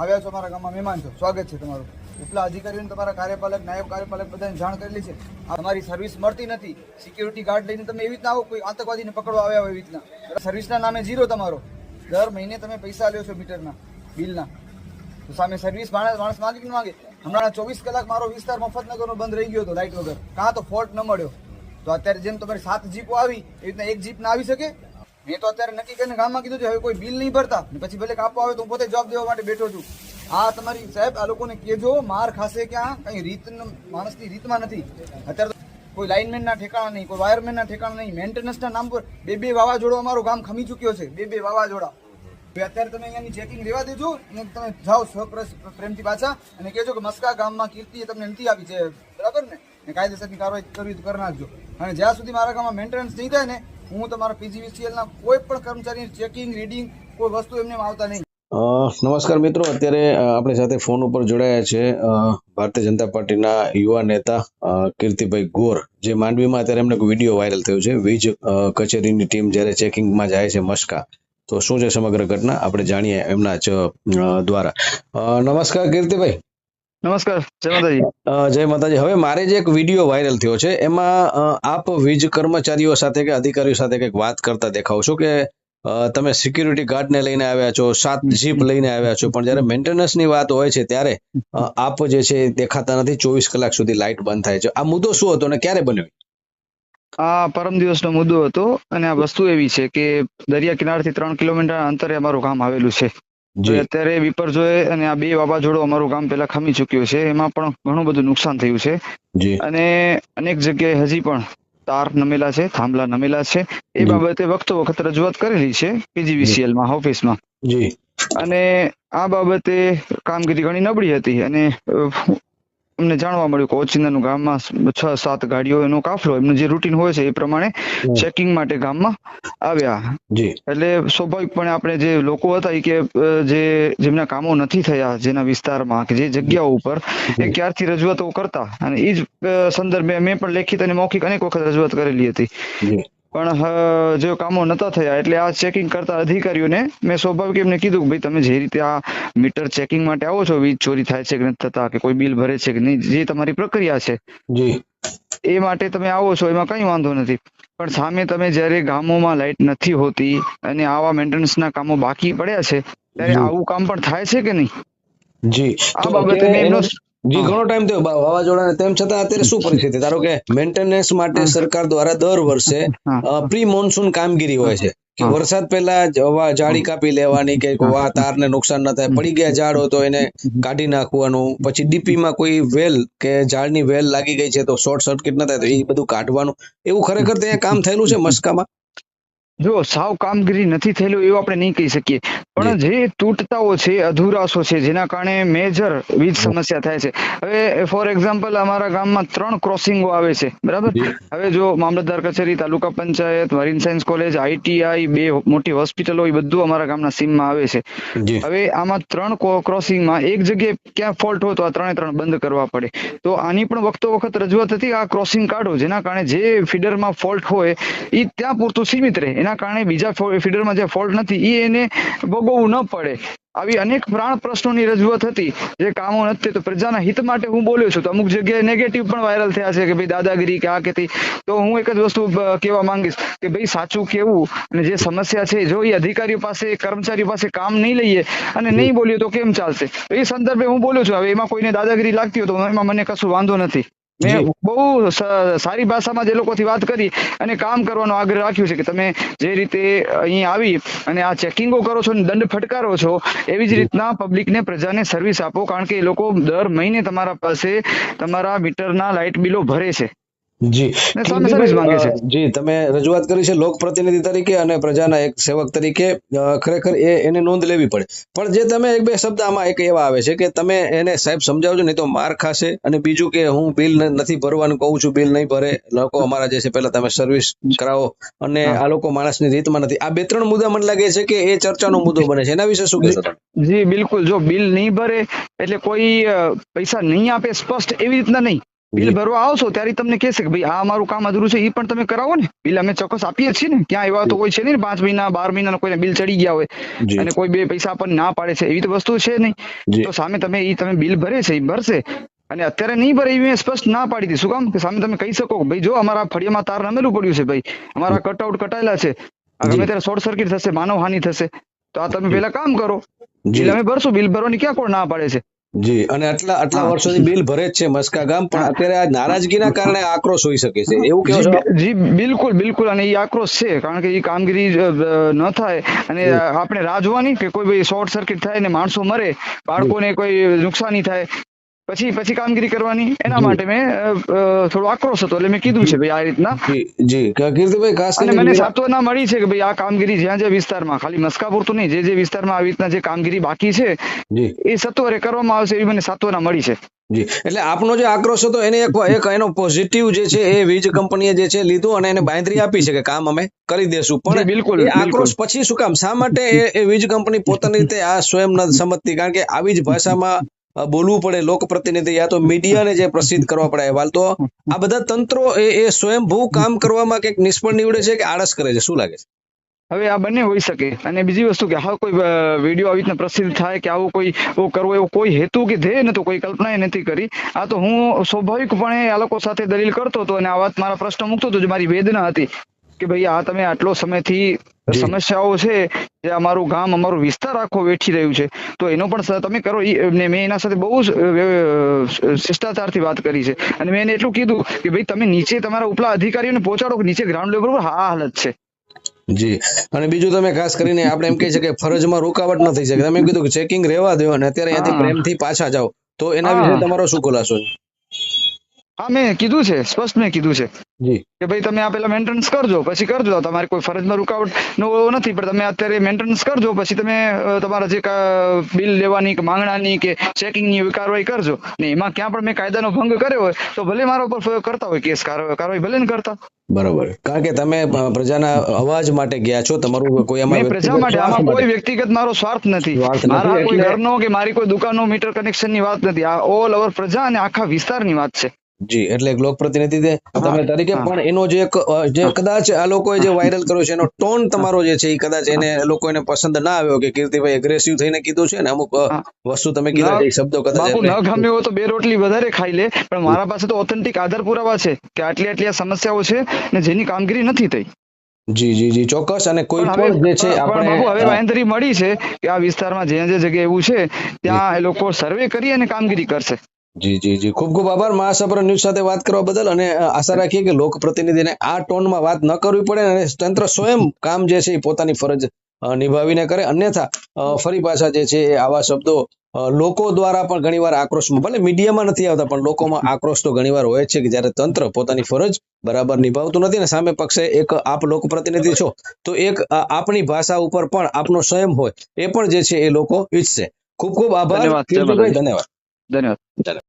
આવ્યા છો અમારા ગામમાં, મહેમાન છો, સ્વાગત છે તમારું. ઉપલા અધિકારીઓને, તમારા કાર્યપાલક, નાયબ કાર્યપાલક બધાને જાણ કરેલી છે. આ તમારી સર્વિસ મળતી નથી. સિક્યુરિટી ગાર્ડ લઈને તમે એવી રીતના આવો, કોઈ આતંકવાદીને પકડવા આવ્યા હોય એવી રીતના. સર્વિસના નામે ઝીરો તમારો. દર મહિને તમે પૈસા લ્યો છો મીટરના બિલના, તો સામે સર્વિસ માણસ માંગી ન માંગે. હમણાં 24 કલાક મારો વિસ્તાર મફતનગરનો બંધ રહી ગયો હતો લાઇટ વગર. કાં તો ફોલ્ટ ન મળ્યો. તો અત્યારે જેમ તમારી 7 જીપો આવી એવી રીતના એક જીપ ના આવી શકે. મેં તો અત્યારે નક્કી કરીને ગામમાં કીધું છે હવે કોઈ બિલ નહીં ભરતા, પછી ભલે કાપવા આવે તો હું પોતે જવાબ દેવા માટે બેઠો છું. આ તમારી સાહેબ આ લોકોને કહેજો, માર ખાશે ક્યાં, કઈ રીત માણસની રીતમાં નથી. અત્યારે તો કોઈ લાઇનમેનના ઠેકાણા નહીં, કોઈ વાયરમેનના ઠેકાણા નહીં. મેન્ટેનન્સના નામ પર બે વાવાઝોડો અમારું ગામ ખમી ચૂક્યો છે. બે વાવાઝોડા. અત્યારે તમે અહીંયાની ચેકિંગ લેવા દેજો અને તમે જાઓ પ્રેમથી પાછા અને કહેજો કે મસ્કા ગામમાં કીર્તિએ તમને નથી આપી છે, બરાબર ને કાયદેસરની કાર્યવાહી કરવી તો કરી નાખજો. અને જ્યાં સુધી મારા ગામમાં મેન્ટેનન્સ નહીં થાય ને, હું તમારા પીજીવીસીએલના કોઈ પણ કર્મચારી ચેકિંગ રીડિંગ કોઈ વસ્તુ એમને આવતા નહીં. નમસ્કાર મિત્રો, અત્યારે આપણી સાથે ફોન ઉપર જોડાયા છે ભારતીય જનતા પાર્ટીના યુવા નેતા કીર્તિભાઈ ગોર, જે માંડવીમાં અત્યારે એમને વિડીયો વાયરલ થયો છે. વીજ કચેરીની ટીમ જ્યારે ચેકિંગમાં જાય છે મસ્કા, તો શું છે સમગ્ર ઘટના આપણે જાણીએ એમના દ્વારા. નમસ્કાર કીર્તિભાઈ. નમસ્કાર, જય માતાજી. જય માતાજી. હવે મારે જે એક વિડીયો વાયરલ થયો છે એમાં આપ વીજ કર્મચારીઓ સાથે કે અધિકારીઓ સાથે કંઈક વાત કરતા દેખાવ છો કે તમે સિક્યુરિટી ગાર્ડને લઈને આવ્યા છો, 7 જીપ લઈને આવ્યા છો, પણ જ્યારે મેન્ટેનન્સની વાત હોય છે ત્યારે આપ જે છે દેખાતા નથી. 24 કલાક સુધી લાઇટ બંધ થાય છે. આ મુદ્દો શું હતો અને ક્યારે બન્યો? આ પરમ દિવસનો મુદ્દો હતો અને આ વસ્તુ એવી છે કે દરિયા કિનારેથી 3 કિલોમીટર અંતરે અમારું ગામ આવેલું છે. અત્યારે વિપરજોય અને આ 2 વાવાઝોડો અમારું ગામ પેલા ખમી ચૂક્યું છે. એમાં પણ ઘણું બધું નુકસાન થયું છે અને અનેક જગ્યાએ હજી પણ તાર નમેલા છે, થાંભલા નમેલા છે. એ બાબતે વખતો વખત રજૂઆત કરેલી છે પીજીવીસીએલ માં ઓફિસમાં. અને આ બાબતે કામગીરી ઘણી નબળી હતી અને અમને જાણવા મળ્યું કે ઓચિંતાનું ગામમાં 6-7 ગાડીઓ એનો કાફલો એમનું જે રૂટીન હોય છે એ પ્રમાણે ચેકિંગ માટે ગામમાં આવ્યા. એટલે સ્વાભાવિકપણે આપણે જે લોકો હતા એ કે જેમના કામો નથી થયા જેના વિસ્તારમાં કે જે જગ્યાઓ ઉપર, એ ક્યારથી રજૂઆતો કરતા અને એ જ સંદર્ભે મેં પણ લેખિત અને મૌખિક અનેક વખત રજૂઆત કરેલી હતી. પણ જે કામો નતા થયા એટલે આ ચેકિંગ કરતા અધિકારીઓને મેં સ્વાભાવિક એમને કીધું કે ભાઈ તમે જે રીતે આ મીટર ચેકિંગ માટે આવો છો, વીજ ચોરી થાય છે કે નથી થતા કે કોઈ બિલ ભરે છે કે નહીં, જે તમારી પ્રક્રિયા છે એ માટે તમે આવો છો, એમાં કઈ વાંધો નથી. પણ સામે તમે જયારે ગામોમાં લાઇટ નથી હોતી અને આવા મેન્ટેનન્સના કામો બાકી પડ્યા છે ત્યારે આવું કામ પણ થાય છે કે નહીં? આ બાબતે મેં એમનો ઘણો ટાઈમ થયો વાવાઝોડાને, તેમ છતાં અત્યારે શું પરિસ્થિતિ? ધારો કે મેન્ટેનન્સ માટે સરકાર દ્વારા દર વર્ષે પ્રી મોન્સૂન કામગીરી હોય છે કે વરસાદ પહેલા જાળી કાપી લેવાની કે તારને નુકસાન ન થાય, પડી ગયા ઝાડ હોય તો એને કાઢી નાખવાનું, પછી ડીપીમાં કોઈ વેલ કે ઝાડની વેલ લાગી ગઈ છે તો શોર્ટ સર્કિટ ન થાય તો એ બધું કાઢવાનું. એવું ખરેખર ત્યાં કામ થયેલું છે મસ્કામાં? જો સાવ કામગીરી નથી થયેલું એવું આપણે નહીં કહી શકીએ, પણ જે તૂટતાઓ છે, અધુરાશો છે, જેના કારણે મેજર વીજ સમસ્યા થાય છે. હવે ફોર એક્ઝામ્પલ અમારા ગામમાં 3 ક્રોસિંગો આવે છે, બરાબર? હવે જો મામલતદાર કચેરી, taluka panchayat, marine science college, ITI, 2 મોટી હોસ્પિટલો, એ બધું અમારા ગામના સીમમાં આવે છે. હવે આમાં 3 ક્રોસિંગમાં એક જગ્યાએ ક્યાં ફોલ્ટ હોય તો આ 3 બંધ કરવા પડે. તો આની પણ વખતો વખત રજૂઆત હતી આ ક્રોસિંગ કાઢો, જેના કારણે જે ફીડરમાં ફોલ્ટ હોય એ ત્યાં પૂરતું સીમિત રહે, એના કારણે બીજા ફીડરમાં જે ફોલ્ટ નથી એ એને ભોગવવું ન પડે. આવી અનેક પ્રાણ પ્રશ્નોની રજૂઆત હતી, જે કામો નથી. તો પ્રજાના હિત માટે હું બોલ્યો છું. તો અમુક જગ્યાએ નેગેટિવ પણ વાયરલ થયા છે કે ભાઈ દાદાગીરી કે આ કેતી. તો હું એક જ વસ્તુ કહેવા માંગીશ કે ભાઈ સાચું કેવું અને જે સમસ્યા છે, જો એ અધિકારીઓ પાસે, કર્મચારીઓ પાસે કામ નહીં લઈએ અને નહીં બોલ્યો તો કેમ ચાલશે? એ સંદર્ભે હું બોલ્યો છું. હવે એમાં કોઈને દાદાગીરી લાગતી હોય તો એમાં મને કશું વાંધો નથી. મેં બહુ સારી ભાષામાં જે લોકોથી વાત કરી અને કામ કરવાનો આગ્રહ રાખ્યો છે કે તમે જે રીતે અહીં આવી અને આ ચેકિંગો કરો છો, દંડ ફટકારો છો, એવી જ રીતના પબ્લિકને, પ્રજાને સર્વિસ આપો. કારણ કે એ લોકો દર મહિને તમારા પાસે તમારા મીટરના લાઇટ બિલો ભરે છે. જી, તમે રજૂઆત કરી છે લોકપ્રતિનિધિ તરીકે અને પ્રજાના એક સેવક તરીકે, ખરેખર એને નોંધ લેવી પડે. પણ જે તમે 1-2 શબ્દ આમાં એક એવા આવે છે કે તમે એને સાહેબ સમજાવજો, નહીં તો માર ખાશે. અને બીજું કે હું બિલ નથી ભરવાનું કહું છું, બિલ નહીં ભરે લોકો અમારા જે છે, પહેલા તમે સર્વિસ કરાવો અને આ લોકો માણસની રીતમાં નથી. આ 2-3 મુદ્દા મને લાગે છે કે એ ચર્ચાનો મુદ્દો બને છે. એના વિશે શું કહેશો તમે? જી બિલકુલ. જો બિલ નહીં ભરે એટલે કોઈ પૈસા નહીં આપે, સ્પષ્ટ એવી રીતના નહીં. બિલ ભરવા આવશો ત્યારે ઈ તમને કહેશે કે ભાઈ આ અમારું કામ અધૂરું છે, એ પણ તમે કરાવો ને. બિલ અમે ચોક્કસ આપીએ જ છીએ ને. ક્યાં એવા તો કોઈ છે નહીં 5 મહિના 12 મહિના કોઈને બિલ ચડી ગયા હોય જી. અને કોઈ 2 પૈસા આપણને ના પાડે છે, એવી તો વસ્તુ છે નહીં. જી. તો સામે તમે બિલ ભરે છે એ ભરશે, અને અત્યારે નહીં ભરે એવી મેં સ્પષ્ટ ના પાડી હતી. શું કામ? કે સામે તમે કહી શકો કે ભાઈ જો અમારા ફળિયામાં તાર નમેલું પડ્યું છે, ભાઈ અમારા કટઆઉટ કટાયેલા છે, આ ગમે ત્યારે શોર્ટ સર્કિટ થશે, માનવ હાનિ થશે, તો આ તમે પેલા કામ કરો. બિલ અમે ભરશું. બિલ ભરવાની ક્યાં કોણ ના પાડે છે? જી. અને આટલા વર્ષોથી બિલ ભરે જ છે મસ્કા ગામ, પણ અત્યારે આ નારાજગીના કારણે આક્રોશ હોઈ શકે છે, એવું કહો છો? જી બિલકુલ. અને એ આક્રોશ છે, કારણ કે એ કામગીરી ન થાય અને આપણે રાહ જોવાની કે કોઈ ભાઈ શોર્ટ સર્કિટ થાય ને માણસો મરે, બાળકોને કોઈ નુકસાની થાય, પછી કામગીરી કરવાની. એના માટે મેં થોડો આક્રોશ હતો એટલે મેં કીધું છે ભાઈ આ રીતના. જી કીર્તિભાઈ, ખાસ અને મને કરીને સાંત્વના મળી છે કે ભાઈ આ કામગીરી જ્યાં જે વિસ્તારમાં, ખાલી મસ્કા પૂરતું નહીં, જે વિસ્તારમાં આવી રીતના જે કામગીરી બાકી છે જી એ સત્વરે કરવામાં આવશે એવી મને સાંત્વના મળી છે. જી. એટલે આપનો જે આક્રોશ હતો એને એક એનો પોઝિટિવ જે છે એ વીજ કંપનીએ જે છે લીધું અને એને બાંયધરી આપી છે કે કામ અમે કરી દેશું, પણ બિલકુલ, એ આક્રોશ પછી શું કામ, શા માટે એ વીજ કંપની પોતાની રીતે આ સ્વયં ન સમજતી? કારણ કે આવી જ ભાષામાં બોલવું પડે લોકપ્રતિનિધિ, યા તો મીડિયાને જે પ્રસિદ્ધ કરવા પડે અહેવાલ, તો આ બધા તંત્રો એ સ્વયંભૂ કામ કરવામાં કંઈક નિષ્ફળ નીવડે છે કે આળસ કરે છે, શું લાગે છે? હવે આ બંને હોઈ શકે. અને બીજી વસ્તુ કે હા કોઈ વિડીયો આવી રીતના પ્રસિદ્ધ થાય કે આવું કોઈ કરવો એવો કોઈ હેતુ કે ધ્યેય નતો, કોઈ કલ્પના નથી કરી. આ તો હું સ્વાભાવિકપણે આ લોકો સાથે દલીલ કરતો હતો અને આ વાત મારા પ્રશ્ન મૂકતો હતો, જે મારી વેદના હતી કે ભાઈ આ તમે આટલો સમયથી સમસ્યાઓ છે જે અમારું ગામ અમારો વિસ્તાર આખો વેઠી રહ્યું છે, તો એનો પણ તમે કરો. મેં એના સાથે બહુ શિષ્ટાચારથી વાત કરી છે અને મેં એને એટલું કીધું કે ભાઈ તમે નીચે તમારા ઉપલા અધિકારીઓને પહોંચાડો કે નીચે ગ્રાઉન્ડ લેવલ પર આ હાલત છે. જી. અને બીજું તમે ખાસ કરીને આપણે એમ કહી શકીએ કે ફરજમાં રૂકાવટ ન થઈ શકે. તમે એમ કીધું કે ચેકિંગ રહેવા દો અને અત્યારે અહીંયાથી પ્રેમથી પાછા જાઓ, તો એના વિશે તમારો શું ખુલાસો છે? હા, મેં કીધું છે, સ્પષ્ટ મેં કીધું છે જી કે ભાઈ તમે આ પેલા મેન્ટેનન્સ કરજો, પછી કરજો. તમારી કોઈ ફરજમાં રૂકાવટ નો નથી, પણ તમે અત્યારે મેન્ટેનન્સ કરજો, પછી તમે તમારા જે બિલ લેવાની કે માંગણાની કે ચેકિંગની એવી કાર્યવાહી કરજો. ને એમાં ક્યાં પણ મેં કાયદાનો ભંગ કર્યો હોય તો ભલે મારા ઉપર કરતા હોય કેસ, કાર્યવાહી ભલે ને કરતા. બરાબર. કારણ કે તમે પ્રજાના અવાજ માટે ગયા છો, તમારું કોઈ મેં પ્રજા માટે, આમાં કોઈ વ્યક્તિગત મારો સ્વાર્થ નથી, મારા કોઈ ઘરનો કે મારી કોઈ દુકાનનો મીટર કનેક્શનની વાત નથી. આ ઓલ ઓવર પ્રજા અને આખા વિસ્તારની વાત છે. જી. એટલે એક લોકપ્રતિનિધિ તમે તરીકે પણ એનો જે કદાચ આ લોકોએ જે વાયરલ કર્યો છે એનો ટોન તમારો જે છે એ કદાચ એને લોકોને પસંદ ના આવ્યો કે કીર્તિભાઈ એગ્રેસિવ થઈને કીધું છે ને અમુક વસ્તુ તમે કીધા છે શબ્દો કદાચ બાપુ ન ગમે હોય તો 2 રોટલી વધારે ખાઈ લે, પણ મારા પાસે તો ઓથેન્ટિક આધાર પુરાવા છે કે આટલી આ સમસ્યાઓ છે ને જેની કામગીરી નથી થઈ. જી ચોક્કસ. અને કોઈ પણ જે છે આપણે બાપુ હવે બાંયધરી મળી છે કે આ વિસ્તારમાં જે જગ્યાએ એવું છે ત્યાં એ લોકો સર્વે કરી અને કામગીરી કરશે. જી ખૂબ આભાર મહાસાગર ન્યૂઝ સાથે વાત કરવા બદલ, અને આશા રાખીએ કે લોકપ્રતિનિધિને આ ટોનમાં વાત ન કરવી પડે અને તંત્ર સ્વયં કામ જે છે એ પોતાની ફરજ નિભાવીને કરે. અન્યથા ફરી પાછા જે છે એ આવા શબ્દો લોકો દ્વારા પણ ઘણીવાર આક્રોશમાં, ભલે મીડિયામાં નથી આવતા, પણ લોકોમાં આક્રોશ તો ઘણીવાર હોય છે કે જ્યારે તંત્ર પોતાની ફરજ બરાબર નિભાવતું નથી અને સામે પક્ષે એક આપ લોકપ્રતિનિધિ છો તો એક આપણી ભાષા ઉપર પણ આપનો સંયમ હોય એ પણ જે છે એ લોકો ઈચ્છશે. ખૂબ આભાર. ધન્યવાદ. ધન્યવાદ.